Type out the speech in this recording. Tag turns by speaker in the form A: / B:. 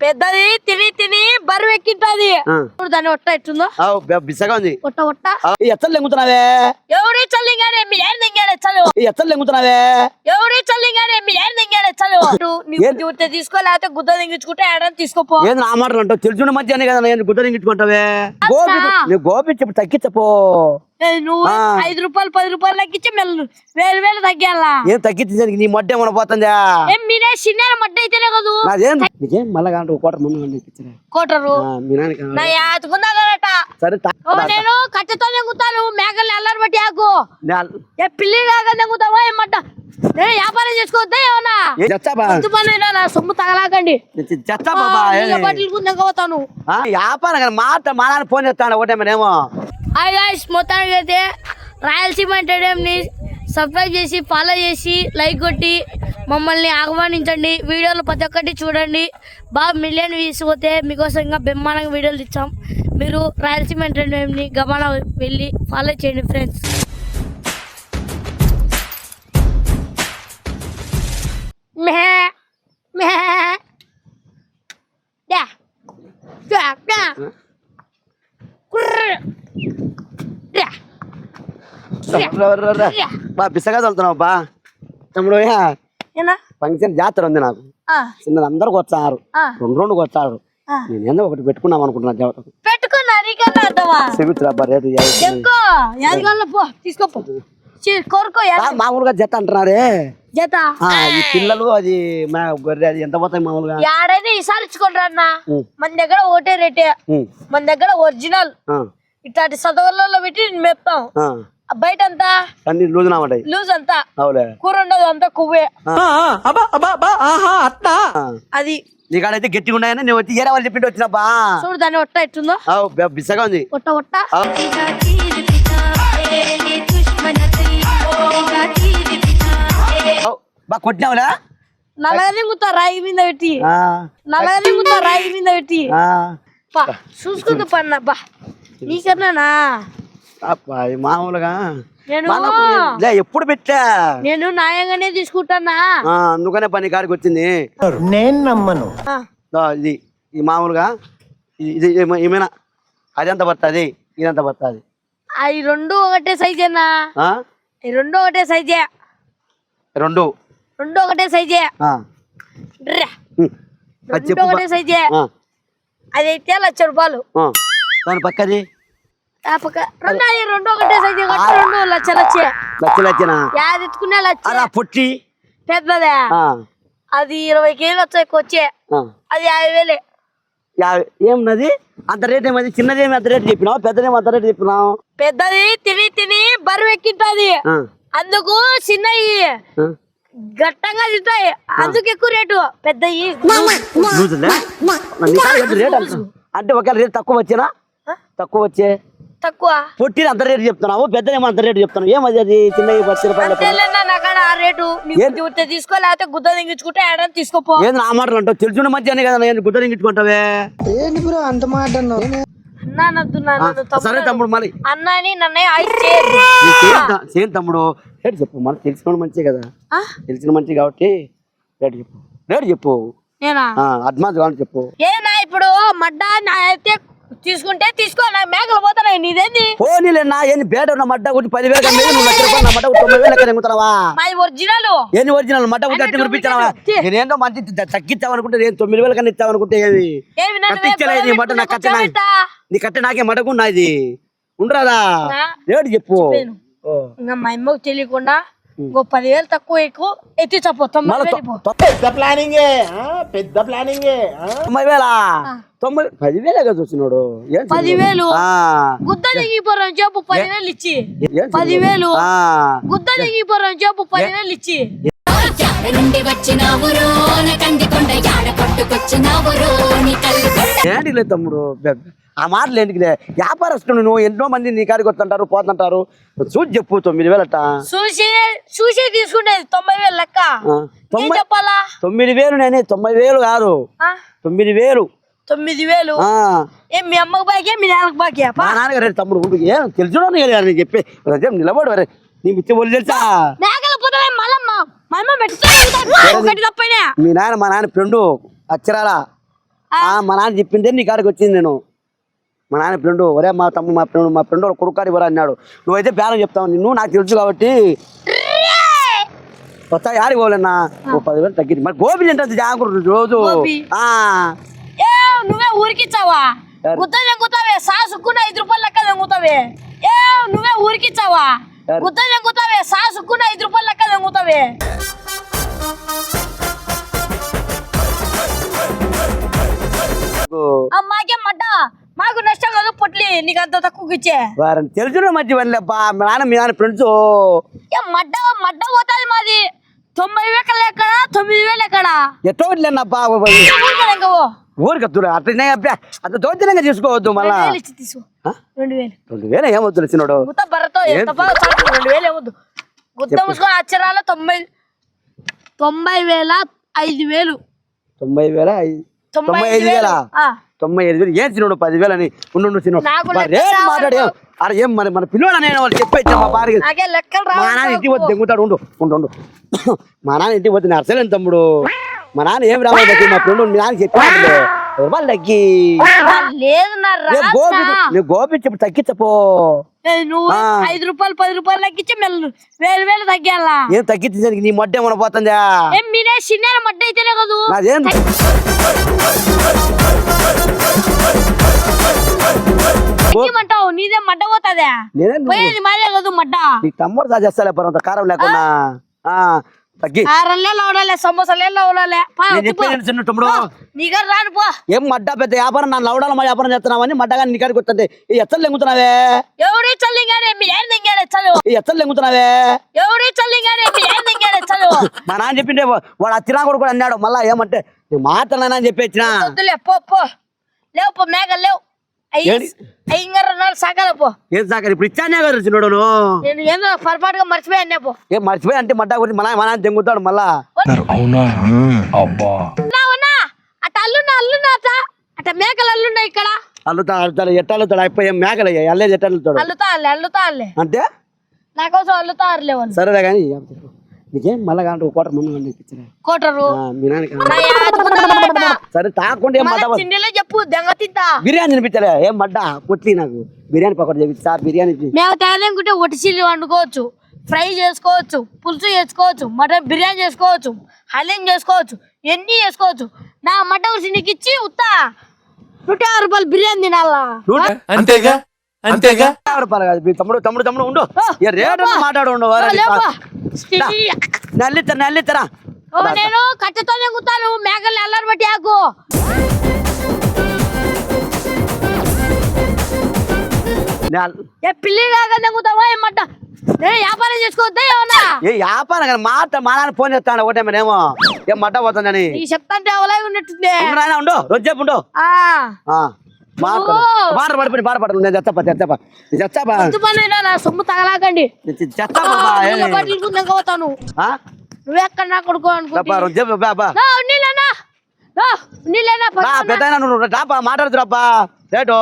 A: పెద్దది తిని తిని బరువు ఎక్కింటది దాని ఒట్ట ఎట్టుందో
B: బిసగా ఉంది
A: ఒట్ట ఒట్ట
B: ఎత్తలు లెంగుతున్నావే
A: ఎవడే చల్లిగానే మీ ఏం దింగాడే చలు
B: ఎత్తలు లెంగుతున్నావే
A: ఎవడే చల్లిగానే మీ ఏం దింగాడే చలు నీకు తీసుకో లేకపోతే గుద్ద దింగించుకుంటే ఏడాది తీసుకోపో
B: ఏంది ఆ మాటలు అంటావు తెలుసున్న మధ్యనే కదా నేను గుద్ద దింగించుకుంటావే గోపి చెప్పు తగ్గించపో
A: నువ్వు 5 రూపాయలు 10 రూపాయలు తగ్గించి వేలు వేలు తగ్గాలా
B: ఏం తగ్గించేదానికి నీ మొడ్డ ఏమైనా పోతుందా
A: మీరే చిన్న మడ్డ అయితేనే కదా
B: నీకేం మళ్ళా కాంట కోటర్ ముందు
A: కోటరు
B: మీ నాన్న
A: ఎత్తుకుందాగట
B: సరే
A: నేను కట్టెతో నెంగుతాను మేకల్ని అల్లరి బట్టి ఆకు పిల్లి కాక నెంగుతావా ఏమడ్డ నేను వ్యాపారం చేసుకోవద్దా ఏమన్నా నా సొమ్ము తగలాకండి బట్టలు నెంగవుతాను
B: వ్యాపారం మాట మా నాన్న ఫోన్ చేస్తాను ఒకటే మరేమో
A: హాయ్ గాయ్స్ మొత్తానికి అయితే రాయలసీమ ఎంటర్టైన్మెంట్ని సబ్స్క్రైబ్ చేసి ఫాలో చేసి లైక్ కొట్టి మమ్మల్ని ఆహ్వానించండి వీడియోలు ప్రతి ఒక్కటి చూడండి బాగా మిలియన్ వ్యూస్ పోతే మీకోసం ఇంకా బ్రహ్మాండంగా వీడియోలు ఇచ్చాం మీరు రాయలసీమ ఎంటర్టైన్మెంట్ని గమన వెళ్ళి ఫాలో చేయండి ఫ్రెండ్స్
B: బిసగా చదువుతున్నావు బా తమ్ముడు ఫంక్షన్ జాతర ఉంది నాకు చిన్నది అందరికి వచ్చారు 2 వచ్చారు నేనేందో ఒకటి పెట్టుకున్నాం అనుకుంటున్నా మామూలుగా జత అంటున్నారే
A: జత
B: ఈ పిల్లలు అది గొర్రె అది ఎంత పోతాయి మామూలుగా
A: ఏడైనా ఈసారించుకుంటారు అన్న మన దగ్గర ఒకటే రేటే మన దగ్గర ఒరిజినల్ ఇట్లాంటి సదవులలో పెట్టి మేపుతాం బయట అంతా
B: అన్ని
A: లూజ్ అంతా కూర ఉండదు అంతా కొవ్వే అది
B: నీకాడైతే గట్టిగా ఉన్నాయని నేను వచ్చి ఏరే వాళ్ళు చెప్పిండి వచ్చిన బా
A: చూడు దాని ఒట్ట ఎట్టుందో
B: బిసగా ఉంది
A: ఒట్ట ఒట్ట
B: బా కొట్టినావులా
A: నల్లగానే గుత్తా రాయి మీద పెట్టి నల్లగానే గుత్తా రాయి మీద పెట్టి చూసుకుంటూ పన్న బా నీకన్నానా
B: మామూలుగా ఎప్పుడు పెట్టా
A: నేను న్యాయంగానే తీసుకుంటానా
B: అందుకనే పని కాడికి వచ్చింది
C: నేను నమ్మను
B: ఇది ఈ మామూలుగా ఇది ఏమైనా అది ఎంత పడుతుంది ఇదంతా పడుతుంది
A: అవి 2 ఒకటే సైజేనా 2 ఒకటే సైజే
B: 2
A: ఒకటే సైజే ఒకటే సైజే అది అయితే 1,00,000 రూపాయలు
B: దాని పక్కది
A: రెండు ఒకటే సైజు 2 లక్షలు ఎత్తుకునే
B: పొట్టి
A: పెద్దదే అది 20 కేజీలు వచ్చే అది 50,000
B: ఏమన్నది అంత రేట్ ఏమది చిన్నదేమి అంత రేటు చెప్పినావు పెద్దదేమి అంత రేటు చెప్పినావు
A: పెద్దది తిని తిని బరువు ఎక్కింటది అందుకు చిన్నవి గట్టంగా తింటాయి అందుకు ఎక్కువ రేటు పెద్దవి
B: అంటే ఒకవేళ రేటు తక్కువ వచ్చే
A: తక్కువ
B: పొట్టి అంత రేటు చెప్తున్నావు పెద్దదేమో అంత రేటు చెప్తున్నావు ఏమది అది చిన్న
A: రేటు తీసుకో లేకపోతే గుద్ద దింగించుకుంటే ఏడాది తీసుకోపో
B: ఏంది ఆ మాటలు అంటావు తెలుసున్న మధ్యనే కదా నేను గుద్ద దింగించుకుంటావే
C: అంత మాట
B: సరే తమ్ముడు మరి
A: అన్నని నన్ను
B: సేమ్ తమ్ముడు రేటు చెప్పు మనకు తెలిసిన మంచి కదా తెలిసిన మంచి కాబట్టి రేటు చెప్పు అడ్వాన్స్ కావాలి చెప్పు
A: ఏనా ఇప్పుడు మడ్డ అయితే తీసుకుంటే తీసుకో మేకలు పోతున్నాయి నీదేంది
B: పోనీలేనా ఏంది బేట ఉన్న మడ్డ కొట్టి 10,000 మడ్డ 90,000 ఎగుతున్నావా
A: ఒరిజినల్
B: ఏంది ఒరిజినల్ మడ్డ కొట్టి అట్టి కురిపించావా నేనేందో మంచి తగ్గించావనుకుంటే నేను 9,000 కన్నా ఇస్తావనుకుంటే ఏమి మడ్డ నాకు కట్ట నీ కట్ట నాకే మడకున్నా ఇది ఉండరాదా రేటు చెప్పు
A: ఇంకా మా అమ్మకు తెలియకుండా 10,000 తక్కువ ఎక్కువ ఎత్తి చెప్పు
C: పెద్ద ప్లానింగ్
B: 10,000 కదా చూసినాడు
A: 10,000 గుద్ద దిగిపోరాని చెప్పు 10,000 ఇచ్చి 10,000 గుద్ద దిగిపోరాని చెప్పు 10,000 ఇచ్చి
B: ఏంటి లేదు తమ్ముడు ఆ మాటలు ఏంటికిలే వ్యాపారస్తుడు నువ్వు ఎంతో మంది నీ కాడికి వస్తుంటారు పోతుంటారు చూసి చెప్పు 9,000 అట్ట
A: చూసి తీసుకుంటేది 90,000 లెక్క చెప్పాలా
B: 9,000 నేనే 90,000 కాదు 9,000
A: మీ అమ్మకి బాకే మీ నాన్నకి బాకే
B: మా నాన్నగారు తమ్ముడు ఏం తెలుసు చెప్పి నిలబడు వరే నీ మిచ్చి బోలు తెలుసా
A: మీ
B: నాన్న మా నాన్న ఫ్రెండు అచ్చరాలా మా నాన్న చెప్పిందే నీ కాడికి వచ్చింది నేను. మా నాన్న ఫ్రెండ్ ఒరే మా తమ్ముడు మా ఫ్రెండ్ కొడుకాడి ఇవ్వరా అన్నాడు. నువ్వైతే బేరం చెప్తావు, నిన్ను నాకు తెలుసు కాబట్టి వస్తా. యాడికి పోలేనా 10,000 తగ్గింది. మరి గోపి తింటుంది జాగ్రత్త రోజు.
A: నువ్వే ఊరికిచ్చావా? గుత్తవే సాసుకున్న 5 రూపాయలు లెక్క తెంగుతావే. నువ్వే ఊరికిచ్చావా? గుత్తవే సాసుకున్న 5 రూపాయలు లెక్క తెంగుతావే. మాకేం మడ్డ, మాకు నష్టం కాదు పొట్లి, నీకు అంత తక్కువకి ఇచ్చే.
B: వారిని తెలిసిన మధ్య వెళ్ళబ్బా. మీ నాన్న ఫ్రెండ్స్
A: మడ్డ పోతుంది మాది. 90,000 ఎక్కడ, 9,000 ఎక్కడ?
B: ఎట్టో లేనబ్బా ఊరికి అట్లనే అట్లా దోచనంగా తీసుకోవద్దు. మళ్ళా 2,000 ఏమవుతుంది చిన్నోడు?
A: గుత్త బర్రతో 2,000 ఏమొద్దు. గుత్త మూసుకొని అక్షరాల 90,000 5,000
B: 95,000 ఏం చిన్నోడు 10,000 అని ఉండు చిన్నోడు మాట్లాడు. అరే ఏం మరి మన పిల్లలు నేను వాళ్ళు చెప్పేచ్చా మా భార్య. మా నాన్న ఇంటికి పోతే దెంగుతాడు. ఉండు మా నాన్న ఇంటికి పోతే నేను అసలేను తమ్ముడు. మా నాన్న ఏం రావాలి మా ఫ్రెండ్ మీ నాన్న చెప్పాడు వాళ్ళకి గోపి చెప్పు తగ్గించపో.
A: నువ్వు 5 రూపాయలు 10 రూపాయలు తగ్గించి 1,000 తగ్గాలా?
B: ఏం తగ్గించడానికి నీ మొడ్డ ఏమన్నా పోతుందా?
A: మీరే చిన్న మడ్డ అయితేనే కదా
B: నాదేం
A: తగ్గిమంటావు. నీదే మడ్డ పోతుందా? పోయేది మాదే కదా మడ్డ.
B: నీ తమ్ముడు దా చేస్తా పరంత కారం లేకుండా తగ్గి
A: సమోసాలే
B: తమ్ముడు.
A: రాను పో.
B: ఏం మడ్డ పెద్ద వ్యాపారం నన్ను లవడాల మా వ్యాపారం చేస్తున్నావని మడ్డగా నీ కాడికి వస్తుంది. ఈ ఎచ్చలు లెంగుతున్నావే?
A: ఎవడే చల్లిగానే మీ ఏం దింగాడే చదువు.
B: ఈ ఎచ్చలు లెంగుతున్నావే?
A: ఎవడే చల్లిగానే మీ ఏం దింగాడే చదువు.
B: మా నాన్న చెప్పిండే వాడు ఆ తిరాకుడు కూడా అన్నాడు. మళ్ళా ఏమంటే నేను మాట్లాడినా అని చెప్పి వచ్చిన.
A: పో లేవు పో మేఘలు లేవు. సాకాల పో.
B: ఏం సాకాలి ఇప్పుడు ఇచ్చానే కదా చిన్నోడు.
A: నేను ఏదో పొరపాటుగా మర్చిపోయాను పో.
B: ఏం మర్చిపోయి అంటే మడ్డ గురించి మా నాన్న దెంగుతాడు మళ్ళా.
D: అవునా అబ్బా
A: అట్ట అల్లున్నా అట్ట మేకలు అల్లున్నాయి ఇక్కడ.
B: అల్లుతాడు ఎట్ట అల్లుతాడు అయిపోయి మేకలు అల్లేది ఎట్ట అల్లుతాడు?
A: అల్లుతా
B: అంటే
A: నా కోసం అల్లుతా అర్లేవు.
B: సరేలే కానీ నీకేం మళ్ళా కాంటే ఒక కోటర్ ముందు
A: కోటరు
B: మీ నాన్న సరే తాకుండా ఏం మడ్డ
A: చెప్పు దెంగ తింటా.
B: బిర్యానీ తినిపించలే ఏం మడ్డ పొట్టి నాకు బిర్యానీ పకోడీ చేపిస్తా. బిర్యానీ
A: మేము తేదనుకుంటే ఒటిసీలు వండుకోవచ్చు, ఫ్రై చేసుకోవచ్చు, పులుసు చేసుకోవచ్చు, మటన్ బిర్యానీ చేసుకోవచ్చు, హలీం చేసుకోవచ్చు, ఎన్ని చేసుకోవచ్చు. నా మటన్ నీకు ఇచ్చి ఉత్తా 150 రూపాయలు బిర్యానీ తినాలా?
D: అంతేగా
B: తమ్ముడు ఉండు రేటు మాట్లాడు. నల్లిత్తరా
A: నేను కట్టెతోనే కుతాను. మేకల్ని అల్లరి బట్టి ఆకు పిల్లి కాకుతావా ఏమంట? నేను వ్యాపారం చేసుకోవద్దా ఏమన్నా?
B: ఏ వ్యాపారం కదా మా నాన్న ఫోన్ చేస్తాను ఒకటే మరేమో ఏం మడ్డ పోతుందని
A: చెప్తాంటే అవలాగా ఉన్నట్టుంది.
B: ఉండు రోజు చెప్పు ఉండు బాధపడదు. నేను చెప్తాపా
A: సొమ్ము తగలాకండి. పోతాను నువ్వు ఎక్కడ నా కొడుకో
B: మాట్లాడుతురాపా రేటు